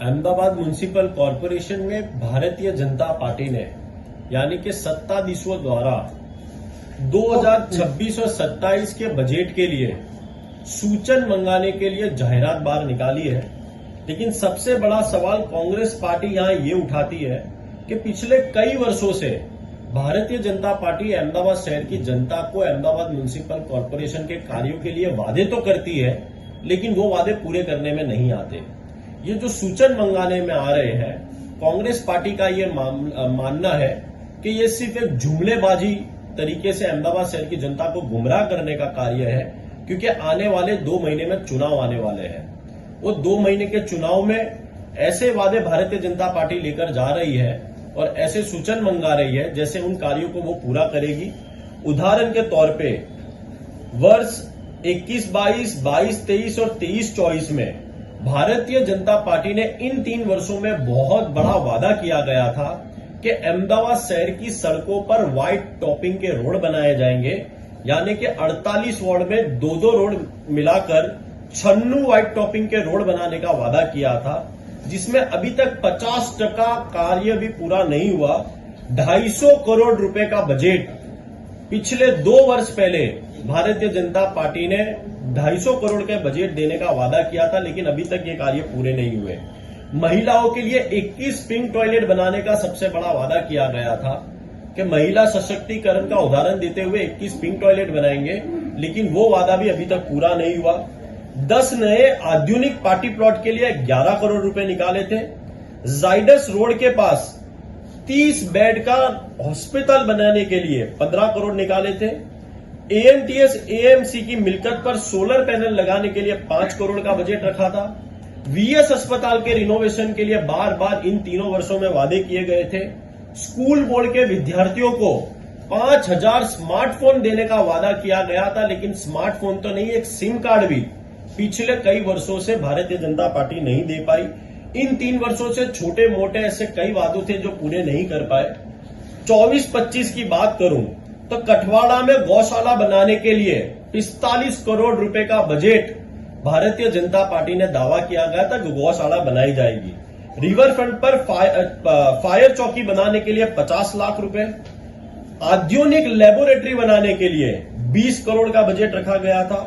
Ahmedabad municipal corporation में Bharatiya Janata party ने यानी कि सत्ताधीशों द्वारा 2026 और 27 के बजट के लिए सूचन मंगाने के लिए जाहिरात बाहर निकाली है। लेकिन सबसे बड़ा सवाल कांग्रेस पार्टी यहां ये उठाती है कि पिछले कई वर्षों से भारतीय जनता पार्टी अहमदाबाद शहर की जनता को अहमदाबाद म्युनिसिपल कॉरपोरेशन के कार्यों के लिए वादे तो करती है, लेकिन वो वादे पूरे करने में नहीं आते। ये जो सूचन मंगाने में आ रहे हैं, कांग्रेस पार्टी का ये मानना है कि ये सिर्फ एक जुमलेबाजी तरीके से अहमदाबाद शहर की जनता को गुमराह करने का कार्य है, क्योंकि आने वाले 2 महीने में चुनाव आने वाले हैं। वो 2 महीने के चुनाव में ऐसे वादे भारतीय जनता पार्टी लेकर जा रही है और ऐसे सूचन मंगा रही है जैसे उन कार्यों को वो पूरा करेगी। उदाहरण के तौर पे वर्ष 21-22, 22-23 और 23-24 में भारतीय जनता पार्टी ने इन 3 वर्षों में बहुत बड़ा वादा किया गया था कि अहमदाबाद शहर की सड़कों पर व्हाइट टॉपिंग के रोड बनाए जाएंगे, यानी कि 48 वार्ड में 2-2 रोड मिलाकर 96 व्हाइट टॉपिंग के रोड बनाने का वादा किया था, जिसमें अभी तक 50% कार्य भी पूरा नहीं हुआ। 250 करोड़ रुपए का बजट पिछले 2 वर्ष पहले भारतीय जनता पार्टी ने 250 करोड़ के बजट देने का वादा किया था, लेकिन अभी तक ये कार्य पूरे नहीं हुए। महिलाओं के लिए 21 पिंक टॉयलेट बनाने का सबसे बड़ा वादा किया गया था कि महिला सशक्तिकरण का उदाहरण देते हुए 21 पिंक टॉयलेट बनाएंगे, लेकिन वो वादा भी अभी तक पूरा नहीं हुआ। 10 नए आधुनिक पार्टी प्लॉट के लिए 11 करोड़ रुपए निकाले थे। जाइडस रोड के पास 30 बेड का हॉस्पिटल बनाने के लिए 15 करोड़ निकाले थे। एएमटीएस एएमसी की मिलकत पर सोलर पैनल लगाने के लिए 5 करोड़ का बजट रखा था। वीएस अस्पताल के रिनोवेशन के लिए बार बार इन 3 वर्षों में वादे किए गए थे। स्कूल बोर्ड के विद्यार्थियों को 5000 स्मार्टफोन देने का वादा किया गया था, लेकिन स्मार्टफोन तो नहीं, एक सिम कार्ड भी पिछले कई वर्षों से भारतीय जनता पार्टी नहीं दे पाई। इन 3 वर्षों से छोटे मोटे ऐसे कई वादे थे जो पूरे नहीं कर पाए। 24-25 की बात करूं तो कठवाड़ा में गौशाला बनाने के लिए 45 करोड़ रुपए का बजट भारतीय जनता पार्टी ने दावा किया गया था कि गौशाला बनाई जाएगी। रिवर फ्रंट पर फायर चौकी बनाने के लिए 50 लाख रुपए, आधुनिक लेबोरेटरी बनाने के लिए 20 करोड़ का बजट रखा गया था।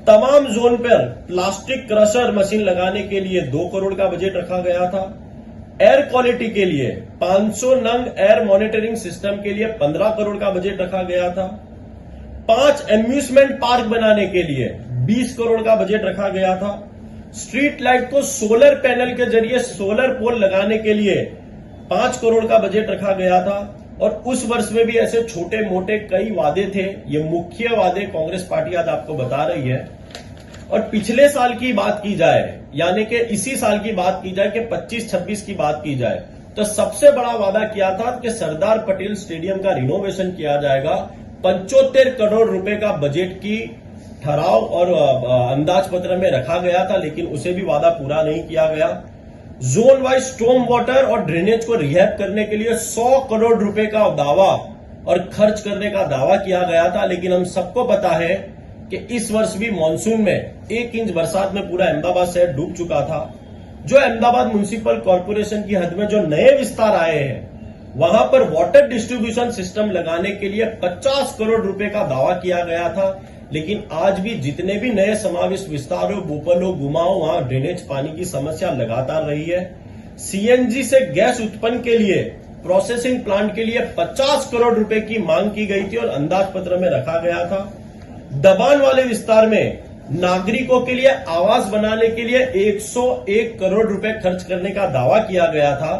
तमाम जोन पर प्लास्टिक क्रशर मशीन लगाने के लिए 2 करोड़ का बजट रखा गया था। एयर क्वालिटी के लिए 500 नंग एयर मॉनिटरिंग सिस्टम के लिए 15 करोड़ का बजट रखा गया था। 5 एम्यूजमेंट पार्क बनाने के लिए 20 करोड़ का बजट रखा गया था। स्ट्रीट लाइट को सोलर पैनल के जरिए सोलर पोल लगाने के लिए 5 करोड़ का बजट रखा गया था। और उस वर्ष में भी ऐसे छोटे मोटे कई वादे थे। ये मुख्य वादे कांग्रेस पार्टी आज आपको बता रही है। और पिछले साल की बात की जाए, यानी कि इसी साल की बात की जाए कि 25-26 की बात की जाए, तो सबसे बड़ा वादा किया था कि सरदार पटेल स्टेडियम का रिनोवेशन किया जाएगा। 75 करोड़ रुपए का बजट की ठहराव और अंदाज पत्र में रखा गया था, लेकिन उसे भी वादा पूरा नहीं किया गया। जोन वाइज स्टॉर्म वाटर और ड्रेनेज को रिहैब करने के लिए 100 करोड़ रुपए का दावा और खर्च करने का दावा किया गया था, लेकिन हम सबको पता है कि इस वर्ष भी मानसून में 1 इंच बरसात में पूरा अहमदाबाद शहर डूब चुका था। जो अहमदाबाद म्युनिसिपल कॉरपोरेशन की हद में जो नए विस्तार आए हैं, वहां पर वाटर डिस्ट्रीब्यूशन सिस्टम लगाने के लिए 50 करोड़ रुपए का दावा किया गया था, लेकिन आज भी जितने भी नए समावेश विस्तार हो, बोपल हो, गुमाओ, वहां ड्रेनेज पानी की समस्या लगातार रही है। सीएनजी से गैस उत्पन्न के लिए प्रोसेसिंग प्लांट के लिए 50 करोड़ रुपए की मांग की गई थी और अंदाज पत्र में रखा गया था। दबान वाले विस्तार में नागरिकों के लिए आवास बनाने के लिए 101 करोड़ रुपए खर्च करने का दावा किया गया था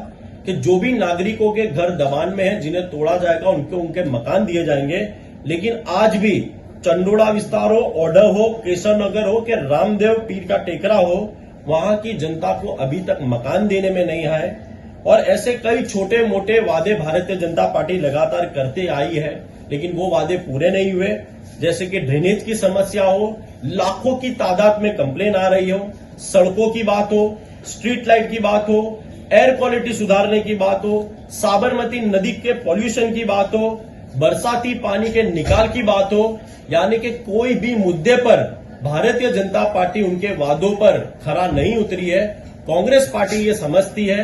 कि जो भी नागरिकों के घर दबान में हैं, जिन्हें तोड़ा जाएगा, उनके मकान दिए जाएंगे। लेकिन आज भी चंडोड़ा विस्तार हो, ओडर हो, केशव नगर हो कि रामदेव पीर का टेकरा हो, वहां की जनता को अभी तक मकान देने में नहीं आए। और ऐसे कई छोटे मोटे वादे भारतीय जनता पार्टी लगातार करते आई है, लेकिन वो वादे पूरे नहीं हुए। जैसे कि ड्रेनेज की समस्या हो, लाखों की तादाद में कंप्लेन आ रही हो, सड़कों की बात हो, स्ट्रीट लाइट की बात हो, एयर क्वालिटी सुधारने की बात हो, साबरमती नदी के पॉल्यूशन की बात हो, बरसाती पानी के निकाल की बात हो, यानी कि कोई भी मुद्दे पर भारतीय जनता पार्टी उनके वादों पर खरा नहीं उतरी है। कांग्रेस पार्टी ये समझती है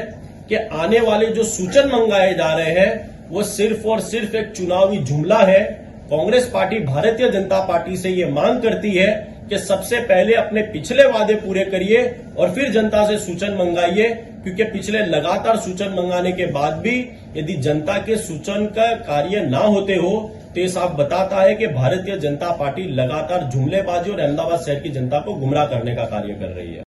कि आने वाले जो सूचन मंगाए जा रहे हैं वो सिर्फ और सिर्फ एक चुनावी जुमला है। कांग्रेस पार्टी भारतीय जनता पार्टी से ये मांग करती है कि सबसे पहले अपने पिछले वादे पूरे करिए और फिर जनता से सूचन मंगाइए, क्योंकि पिछले लगातार सूचन मंगाने के बाद भी यदि जनता के सूचन का कार्य ना होते हो तो ये साफ बताता है कि भारतीय जनता पार्टी लगातार जुमलेबाजी और अहमदाबाद शहर की जनता को गुमराह करने का कार्य कर रही है।